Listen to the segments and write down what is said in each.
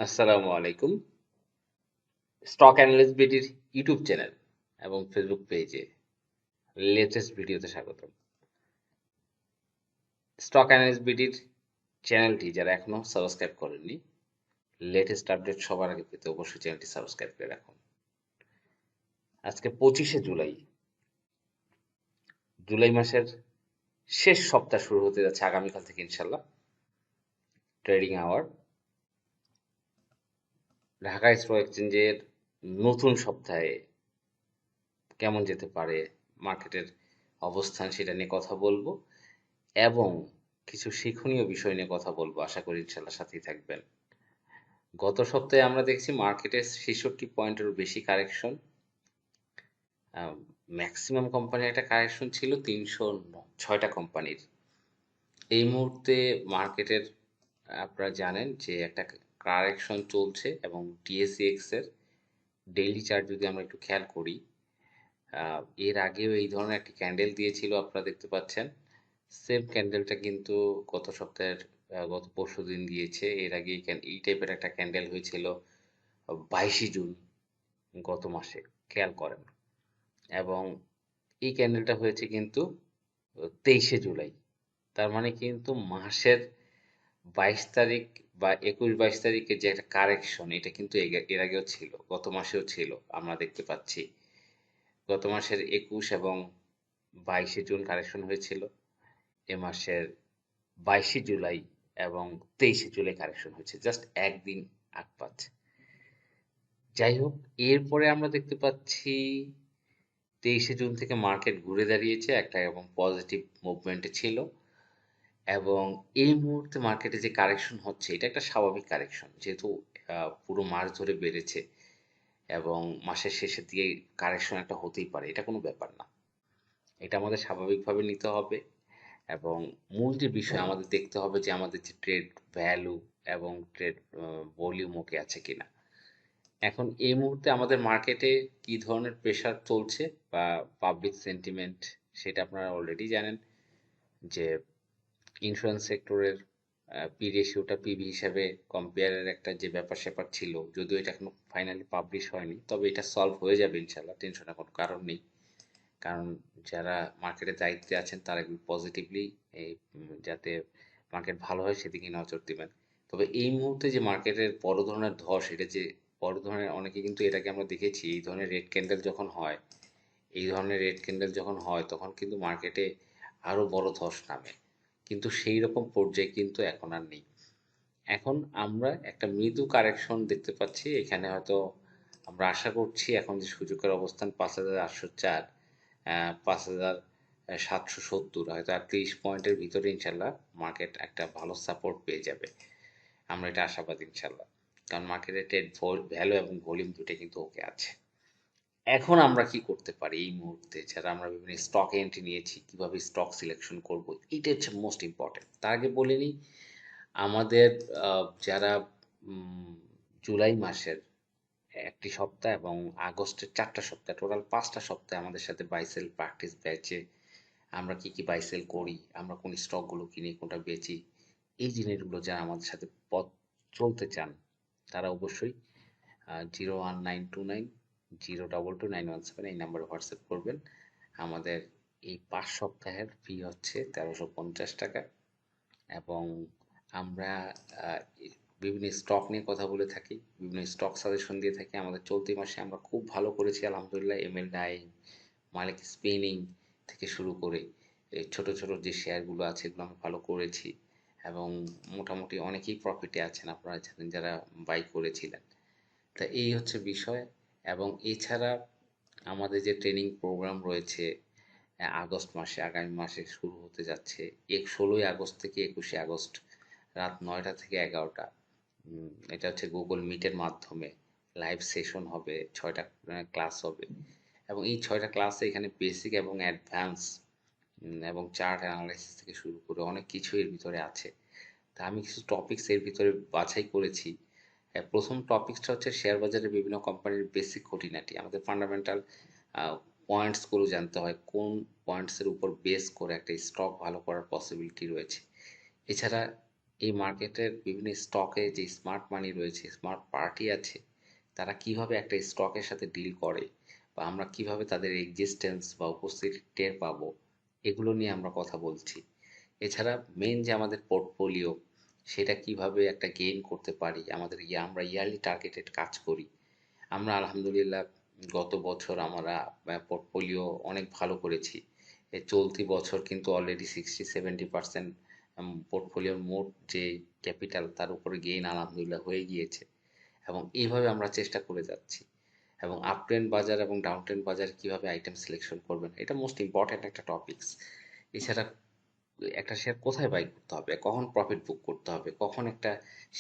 আসসালামু আলাইকুম। Stock analyst বিডির YouTube channel এবং ফেসবুক পেজে লেটেস্ট ভিডিওতে স্বাগতম। স্টক অ্যানালিস্ট বিডির চ্যানেলটি যারা এখনো সাবস্ক্রাইব করেননি, লেটেস্ট আপডেট সবার আগে পেতে অবশ্যই চ্যানেলটি সাবস্ক্রাইব করে রাখুন। আজকে 25শে জুলাই, জুলাই মাসের শেষ সপ্তাহ শুরু হতে যাচ্ছে আগামীকাল থেকে ইনশাল্লাহ। ট্রেডিং আওয়ার ঢাকা স্টক এক্সচেঞ্জের নতুন সপ্তাহে কেমন যেতে পারে, মার্কেটের অবস্থান সেটা নিয়ে কথা বলবো এবং কিছু শিক্ষণীয় বিষয় নিয়ে কথা বলবো। আশা করি ইনশাল্লাহ সাথেই থাকবেন। গত সপ্তাহে আমরা দেখছি মার্কেটে 66 পয়েন্টেরও বেশি কারেকশন। ম্যাক্সিমাম কোম্পানির একটা কারেকশন ছিল 306টা কোম্পানির। এই মুহূর্তে মার্কেটের আপনারা জানেন যে একটা কারেকশন চলছে এবং টিএসইএক্স এর ডেইলি চার্ট যদি আমরা একটু খেয়াল করি, এর আগেও এই ধরনের একটি ক্যান্ডেল দিয়েছিল, আপনারা দেখতে পাচ্ছেন। সেম ক্যান্ডেলটা কিন্তু গত সপ্তাহের গত পরশু দিন দিয়েছে। এর আগে এই টাইপের একটা ক্যান্ডেল হয়েছিল 22শে জুন গত মাসে, খেয়াল করেন। এবং এই ক্যান্ডেলটা হয়েছে কিন্তু 23শে জুলাই। তার মানে কিন্তু মাসের 22 তারিখ বা 21-22 তারিখে যে একটা কারেকশন, এটা কিন্তু এর আগেও ছিল, গত মাসেও ছিল, আমরা দেখতে পাচ্ছি। গত মাসের 21 এবং 22শে জুন কারেকশন হয়েছিল। এ মাসের 22শে জুলাই এবং 23শে জুলাই কারেকশন হয়েছে, জাস্ট একদিন আগপাত। যাই হোক, এরপরে আমরা দেখতে পাচ্ছি 23শে জুন থেকে মার্কেট ঘুরে দাঁড়িয়েছে একটা এবং পজিটিভ মুভমেন্টে ছিল। এবং এই মুহূর্তে মার্কেটে যে কারেকশন হচ্ছে, এটা একটা স্বাভাবিক কারেকশন, যেহেতু পুরো মাস ধরে বেড়েছে এবং মাসের শেষের দিকে কারেকশন একটা হতেই পারে, এটা কোনো ব্যাপার না। এটা আমাদের স্বাভাবিকভাবে নিতে হবে এবং মূল যে বিষয় আমাদের দেখতে হবে যে আমাদের যে ট্রেড ভ্যালু এবং ট্রেড ভলিউম ওকে আছে কিনা। এখন এই মুহূর্তে আমাদের মার্কেটে কি ধরনের প্রেসার চলছে বা পাবলিক সেন্টিমেন্ট, সেটা আপনারা অলরেডি জানেন যে ইন্স্যুরেন্স সেক্টরের পি রেশিওটা পিবি হিসাবে কম্পেয়ারের একটা যে ব্যাপার স্যাপার ছিল, যদিও এটা এখনো ফাইনালি পাবলিশ হয়নি, তবে এটা সলভ হয়ে যাবে ইনশাল্লাহ, টেনশনের কোনো কারণ নেই। কারণ যারা মার্কেটের দায়িত্বে আছেন তারা একটু পজিটিভলি এই যাতে মার্কেট ভালো হয় সেদিকে নজর দিবেন। তবে এই মুহূর্তে যে মার্কেটের বড় ধরনের ধস, এটা যে বড় ধরনের, অনেকে কিন্তু এটাকে আমরা দেখেছি এই ধরনের রেড ক্যান্ডেল যখন হয়, এই ধরনের রেড ক্যান্ডেল যখন হয় তখন কিন্তু মার্কেটে আরো বড় ধস নামে, কিন্তু সেই রকম পর্যায়ে কিন্তু এখন আর নেই। এখন আমরা একটা মৃদু কারেকশন দেখতে পাচ্ছি এখানে, হয়তো আমরা আশা করছি এখন যে সূচকের অবস্থান 5,804, 5,770, হয়তো আর 30 পয়েন্টের ভিতরে ইনশাল্লাহ মার্কেট একটা ভালো সাপোর্ট পেয়ে যাবে। আমরা এটা আশাবাদী ইনশাল্লাহ, কারণ মার্কেটের ট্রেড ভ্যালু এবং ভলিউম দুটো কিন্তু ওকে আছে। এখন আমরা কি করতে পারি এই মুহূর্তে, যারা আমরা বিভিন্ন স্টক এন্ট্রি নিয়েছি, কিভাবে স্টক সিলেকশন করব, এটা হচ্ছে মোস্ট ইম্পর্টেন্ট। তার আগে বলে নিই, আমাদের যারা উম, জুলাই মাসের একটি সপ্তাহ এবং আগস্টের 4টা সপ্তাহ, টোটাল 5টা সপ্তাহ আমাদের সাথে বাইসেল প্র্যাকটিস ব্যাচে আমরা কি কি বাইসেল করি, আমরা কোন স্টকগুলো কিনি কোনটা বেচি, এই জিনিসগুলো যারা আমাদের সাথে পথ চলতে চান তারা অবশ্যই 01929 022 917 এই নাম্বারে হোয়াটসঅ্যাপ করবেন। আমাদের এই 5 সপ্তাহের ফি হচ্ছে 1350 টাকা এবং আমরা বিভিন্ন স্টক নিয়ে কথা বলে থাকি, বিভিন্ন স্টক সাজেশন দিয়ে থাকি। আমাদের চলতি মাসে আমরা খুব ভালো করেছি আলহামদুলিল্লাহ। এমএল ডাইং, মালিক স্পিনিং থেকে শুরু করে এই ছোট ছোট যে শেয়ারগুলো আছে এগুলো আমরা ভালো করেছি এবং মোটামুটি অনেকেই প্রফিটে আছেন, আপনারা জানেন যারা বাই করেছিলেন। তা এই হচ্ছে বিষয়। এবং এছাড়া আমাদের যে ট্রেনিং প্রোগ্রাম রয়েছে আগস্ট মাসে, আগামী মাসে শুরু হতে যাচ্ছে, 16ই আগস্ট থেকে 21শে আগস্ট রাত 9টা থেকে 11টা। এটা হচ্ছে গুগল মিটের মাধ্যমে লাইভ সেশন হবে, 6টা ক্লাস হবে এবং এই 6টা ক্লাসে এখানে বেসিক এবং অ্যাডভান্স এবং চার্ট অ্যানালাইসিস থেকে শুরু করে অনেক কিছু এর ভিতরে আছে। তা আমি কিছু টপিকস এর ভিতরে বাছাই করেছি। প্রথম টপিকসটা হচ্ছে শেয়ার বাজারের বিভিন্ন কোম্পানির বেসিক খুঁটিনাটি, আমাদের ফান্ডামেন্টাল পয়েন্টসগুলো জানতে হয়, কোন পয়েন্টসের উপর বেস করে একটা স্টক ভালো করার পসিবিলিটি রয়েছে। এছাড়া এই মার্কেটের বিভিন্ন স্টকে যে স্মার্ট মানি রয়েছে, স্মার্ট পার্টি আছে, তারা কিভাবে একটা স্টকের সাথে ডিল করে বা আমরা কিভাবে তাদের এক্সিস্টেন্স বা উপস্থিতি টের পাবো, এগুলো নিয়ে আমরা কথা বলছি। এছাড়া মেন যে আমাদের পোর্টফোলিও, সেটা কিভাবে একটা গেইন করতে পারি, আমাদের আমরা ইয়ারলি টার্গেটেড কাজ করি। আমরা আলহামদুলিল্লাহ গত বছর আমরা পোর্টফোলিও অনেক ভালো করেছি। এই চলতি বছর কিন্তু অলরেডি 60-70% পোর্টফোলিওর মোট যে ক্যাপিটাল তার উপরে গেইন আলহামদুলিল্লাহ হয়ে গিয়েছে। এবং এইভাবে আমরা চেষ্টা করে যাচ্ছি। এবং আপ ট্রেন্ড বাজার এবং ডাউন ট্রেন্ড বাজার কিভাবে আইটেম সিলেকশন করবেন, এটা মোস্ট ইম্পর্ট্যান্ট একটা টপিকস। এছাড়া একটা শেয়ার কোথায় বাই করতে হবে, কখন প্রফিট বুক করতে হবে, কখন একটা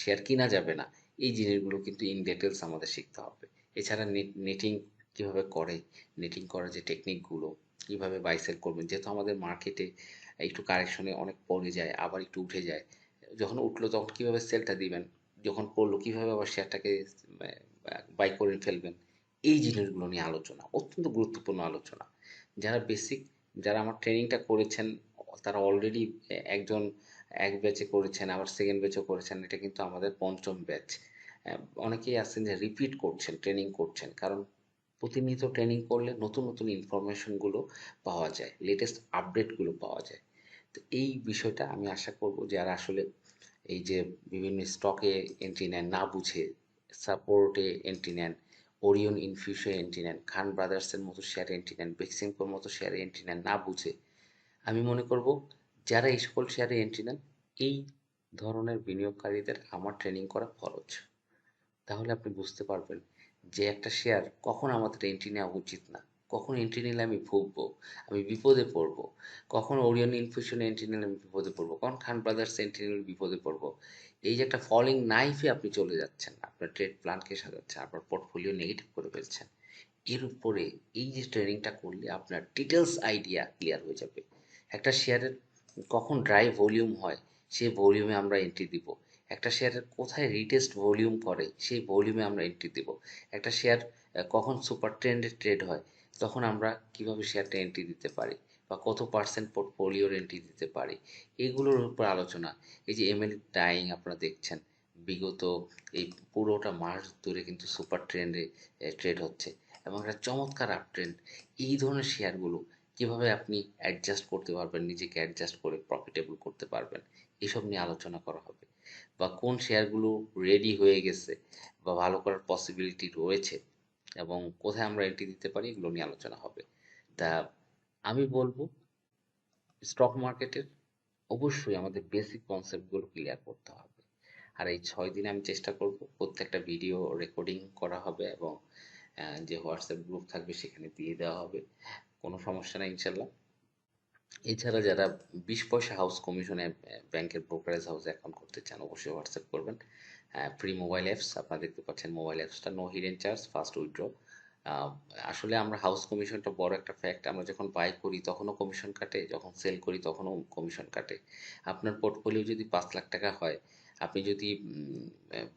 শেয়ার কিনা যাবে না, এই জিনিসগুলো কিন্তু ইন ডিটেলস আমাদের শিখতে হবে। এছাড়া নেটিং কিভাবে করে, নেটিং করার যে টেকনিকগুলো, কিভাবে বাই সেল করবেন, যেহেতু আমাদের মার্কেটে একটু কারেকশনে অনেক পড়ে যায় আবার একটু উঠে যায়, যখন উঠলো তখন কিভাবে সেলটা দিবেন, যখন পড়লো কিভাবে আবার শেয়ারটাকে বাই করে ফেলবেন, এই জিনিসগুলো নিয়ে আলোচনা, অত্যন্ত গুরুত্বপূর্ণ আলোচনা। যারা বেসিক, যারা আমার ট্রেনিংটা করেছেন, তারা অলরেডি একজন এক ব্যাচে করেছেন, আবার সেকেন্ড ব্যাচও করেছেন, এটা কিন্তু আমাদের পঞ্চম ব্যাচ। অনেকেই আছেন যে রিপিট করছেন, ট্রেনিং করছেন, কারণ প্রতিনিয়ত ট্রেনিং করলে নতুন নতুন ইনফরমেশনগুলো পাওয়া যায়, লেটেস্ট আপডেটগুলো পাওয়া যায়। তো এই বিষয়টা আমি আশা করব যারা আসলে এই যে বিভিন্ন স্টকে এন্ট্রি নেন না বুঝে, সাপোর্টে এন্ট্রি নেন, ওরিয়ন ইনফিউশনে এন্ট্রি নেন, খান ব্রাদার্সের মতো শেয়ারে এন্ট্রি নেন, বেক্সিমকোর মতো শেয়ারে এন্ট্রি নেন না বুঝে, আমি মনে করব যারা এই সকল শেয়ারে এন্ট্রি নেন, এই ধরনের বিনিয়োগকারীদের আমার ট্রেনিং করা ফরজ। তাহলে আপনি বুঝতে পারবেন যে একটা শেয়ার কখন আমাদের এন্ট্রি নেওয়া উচিত না, কখন এন্ট্রি নিলে আমি ভুগবো, আমি বিপদে পড়বো, কখন ওরিয়ন ইনফিউশনে এন্ট্রি নিলে আমি বিপদে পড়বো, কখন খান ব্রাদার্স এন্ট্রি নিলে বিপদে পড়বো। এই যে একটা ফলিং নাইফে আপনি চলে যাচ্ছেন, আপনার ট্রেড প্ল্যানকে সাজাচ্ছেন, আপনার পোর্টফোলিও নেগেটিভ করে ফেলছেন, এর উপরে এই যে ট্রেনিংটা করলে আপনার ডিটেলস আইডিয়া ক্লিয়ার হয়ে যাবে। একটা শেয়ারের কখন ড্রাই ভলিউম হয়, সেই ভলিউমে আমরা এন্ট্রি দিব। একটা শেয়ারের কোথায় রিটেস্ট ভলিউম করে, সেই ভলিউমে আমরা এন্ট্রি দিব। একটা শেয়ার কখন সুপার ট্রেন্ডে ট্রেড হয়, তখন আমরা কিভাবে শেয়ারটা এন্ট্রি দিতে পারি, বা কত পার্সেন্ট পোর্টফোলিওর এন্ট্রি দিতে পারি, এগুলোর উপর আলোচনা। এই যে এমএল ডাইং আপনারা দেখছেন, বিগত এই পুরোটা মাস ধরে কিন্তু সুপার ট্রেন্ডে ট্রেড হচ্ছে এবং একটা চমৎকার আপ ট্রেন্ড। এই ধরনের শেয়ারগুলো কিভাবে আপনি অ্যাডজাস্ট করতে পারবেন, নিজেকে অ্যাডজাস্ট করে প্রফিটেবল করতে পারবেন, এসব নিয়ে আলোচনা করা হবে। বা কোন শেয়ারগুলো রেডি হয়ে গেছে বা ভালো করার পসিবিলিটি রয়েছে এবং কোথায় আমরা এন্ট্রি দিতে পারি, এগুলো নিয়ে আলোচনা হবে। তা আমি বলবো স্টক মার্কেটের অবশ্যই আমাদের বেসিক কনসেপ্টগুলো ক্লিয়ার করতে হবে। আর এই 6 দিনে আমি চেষ্টা করব প্রত্যেকটা ভিডিও রেকর্ডিং করা হবে এবং যে হোয়াটসঅ্যাপ গ্রুপ থাকবে সেখানে দিয়ে দেওয়া হবে, কোনো সমস্যা নেই ইনশাল্লাহ। এছাড়া যারা 20 পয়সা হাউস কমিশনে ব্যাংকের ব্রোকারেজ হাউসে অ্যাকাউন্ট করতে চান, অবশ্যই হোয়াটসঅ্যাপ করবেন। ফ্রি মোবাইল অ্যাপস আপনারা দেখতে পাচ্ছেন, মোবাইল অ্যাপসটা no hidden charge, fast withdraw. আসলে আমরা হাউস কমিশনটা বড় একটা ফ্যাক্ট, আমরা যখন বাই করি তখনও কমিশন কাটে, যখন সেল করি তখনও কমিশন কাটে। আপনার পোর্টফোলিও যদি 5 লাখ টাকা হয়, আপনি যদি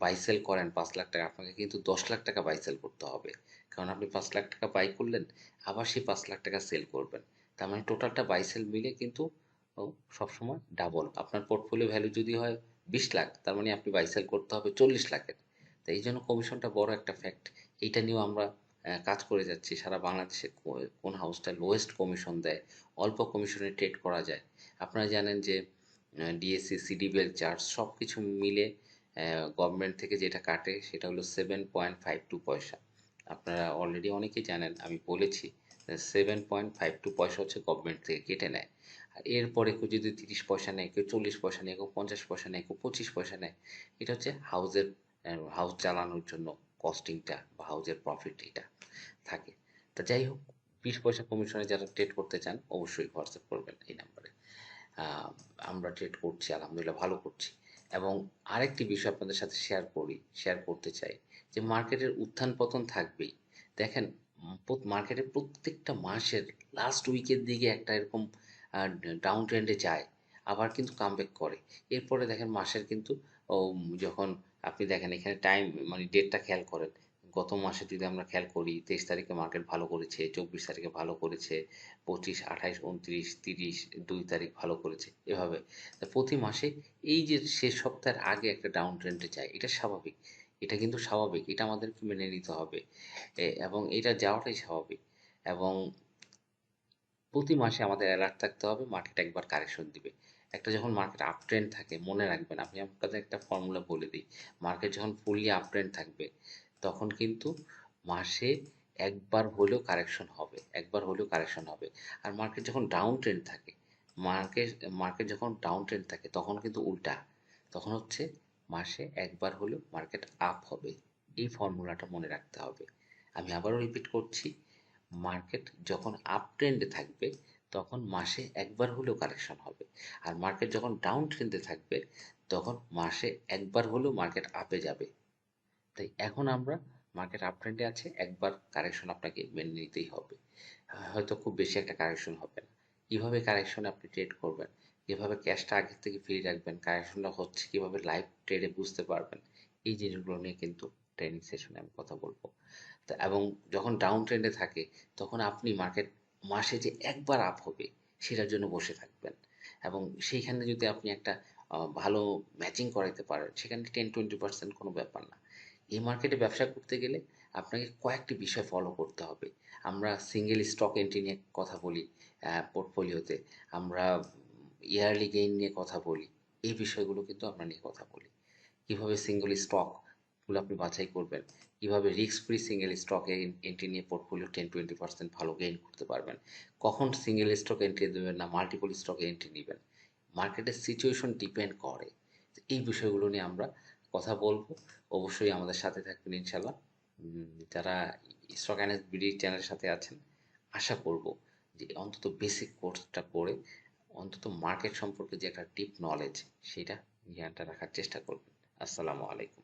বাই সেল করেন 5 লাখ টাকা, আপনাকে কিন্তু 10 লাখ টাকা বাই সেল করতে হবে, কারণ আপনি 5 লাখ টাকা বাই করলেন, আবার সেই 5 লাখ টাকা সেল করবেন। তার মানে টোটালটা বাই সেল মিলে কিন্তু ও সবসময় ডাবল। আপনার পোর্টফোলিও ভ্যালু যদি হয় 20 লাখ, তার মানে আপনি বাই সেল করতে হবে 40 লাখের। তো এই জন্য কমিশনটা বড় একটা ফ্যাক্ট। এইটা নিয়েও আমরা কাজ করে যাচ্ছি, সারা বাংলাদেশে কোন হাউসটা লোয়েস্ট কমিশন দেয়, অল্প কমিশনে ট্রেড করা যায়। আপনারা জানেন যে ডিএসসি, সিডিবিএল চার্জ সব কিছু মিলে গভর্নমেন্ট থেকে যেটা কাটে সেটা হলো 7.52 পয়সা। আপনারা অলরেডি অনেকেই জানেন, আমি বলেছি 7.52 পয়সা হচ্ছে গভর্নমেন্ট থেকে কেটে নেয়। আর এরপরে কেউ যদি 30 পয়সা নেয়, কেউ 40 পয়সা নেয়, কেউ 50 পয়সা নেয়, কেউ 25 পয়সা নেয়, এটা হচ্ছে হাউসের, হাউস চালানোর জন্য কস্টিংটা বা হাউসের প্রফিট এটা থাকে। তা যাই হোক, 20 পয়সা কমিশনে যারা ট্রেড করতে চান অবশ্যই হোয়াটসঅ্যাপ করবেন এই নাম্বারে। আহ, আমরা ট্রেড করছি আলহামদুলিল্লাহ, ভালো করছি। এবং আরেকটি বিষয় আপনাদের সাথে শেয়ার করতে চাই, যে মার্কেটের উত্থান পতন থাকবেই। দেখেন, মার্কেটে প্রত্যেকটা মাসের লাস্ট উইকের দিকে একটা এরকম ডাউন ট্রেন্ডে যায়, আবার কিন্তু কামব্যাক করে। এরপরে দেখেন মাসের কিন্তু ও, যখন আপনি দেখেন এখানে টাইম মানে ডেটটা খেয়াল করেন, গত মাসে যদি আমরা খেয়াল করি 23 তারিখে মার্কেট ভালো করেছে, 24 তারিখে ভালো করেছে, 25, 28, 29, 30, 2 তারিখ ভালো করেছে, এভাবে। তা প্রতি মাসে এই যে শেষ সপ্তাহের আগে একটা ডাউন ট্রেন্ডে যায়, এটা স্বাভাবিক। এটা কিন্তু স্বাভাবিক, এটা আমাদেরকে মেনে নিতে হবে। এবং এটা যাওয়াটাই স্বাভাবিক। এবং প্রতি মাসে আমাদের অ্যালার্ট থাকতে হবে, মার্কেট একবার কারেকশন দিবে। একটা যখন মার্কেট আপ ট্রেন্ড থাকে, মনে রাখবেন, আমি আপনাদের একটা ফর্মুলা বলে দিই। মার্কেট যখন ফুললি আপ ট্রেন্ড থাকবে, তখন কিন্তু মাসে একবার হলেও কারেকশন হবে, একবার হলেও কারেকশন হবে। আর মার্কেট যখন ডাউন ট্রেন্ড থাকে, মার্কেট মার্কেট যখন ডাউন ট্রেন্ড থাকে, তখন কিন্তু উল্টা। তখন হচ্ছে মাসে একবার হলেও মার্কেট আপ হবে। এই ফর্মুলাটা মনে রাখতে হবে। আমি আবারও রিপিট করছি, মার্কেট যখন আপ ট্রেন্ডে থাকবে, তখন মাসে একবার হলেও কারেকশন হবে। আর মার্কেট যখন ডাউন ট্রেন্ডে থাকবে, তখন মাসে একবার হলেও মার্কেট আপে যাবে। তাই এখন আমরা মার্কেট আপ ট্রেন্ডে আছে, একবার কারেকশন আপনাকে মেনে নিতেই হবে। হয়তো খুব বেশি একটা কারেকশন হবে না। কিভাবে কারেকশন আপনি ট্রেড করবেন, কিভাবে ক্যাশটা আগের থেকে ফ্রি রাখবেন, কারেকশনটা হচ্ছে কিভাবে লাইভ ট্রেডে বুঝতে পারবেন, এই জিনিসগুলো নিয়ে কিন্তু ট্রেনিং সেশনে আমি কথা বলবো। তা এবং যখন ডাউন ট্রেন্ডে থাকে, তখন আপনি মার্কেট মাসে যে একবার আপ হবে, সেটার জন্য বসে থাকবেন। এবং সেইখানে যদি আপনি একটা ভালো ম্যাচিং করাইতে পারেন, সেখানে 10-20% কোনো ব্যাপার না। এই মার্কেটে ব্যবসা করতে গেলে আপনাকে কয়েকটি বিষয় ফলো করতে হবে। আমরা সিঙ্গেল স্টক এন্ট্রি নিয়ে কথা বলি পোর্টফোলিওতে, আমরা ইয়ারলি গেইন নিয়ে কথা বলি। এই বিষয়গুলো কিন্তু আমরা নিয়ে কথা বলি। কিভাবে সিঙ্গেল স্টকগুলো আপনি বাছাই করবেন, কিভাবে রিস্ক ফ্রি সিঙ্গেল স্টকে এন্ট্রি নিয়ে পোর্টফোলিও 10-20% ভালো গেইন করতে পারবেন, কখন সিঙ্গেল স্টক এন্ট্রি দেবেন না মাল্টিপল স্টকে এন্ট্রি নেবেন, মার্কেটের সিচুয়েশন ডিপেন্ড করে। এই বিষয়গুলো নিয়ে আমরা কথা বলবো। অবশ্যই আমাদের সাথে থাকবেন ইনশাল্লাহ। যারা স্টক অ্যানালিস্ট বিডি চ্যানেলের সাথে আছেন, আশা করব যে অন্তত বেসিক কোর্সটা করে অন্তত মার্কেট সম্পর্কে যে একটা ডিপ নলেজ, সেটা জ্ঞানটা রাখার চেষ্টা করবেন। আসসালামু আলাইকুম।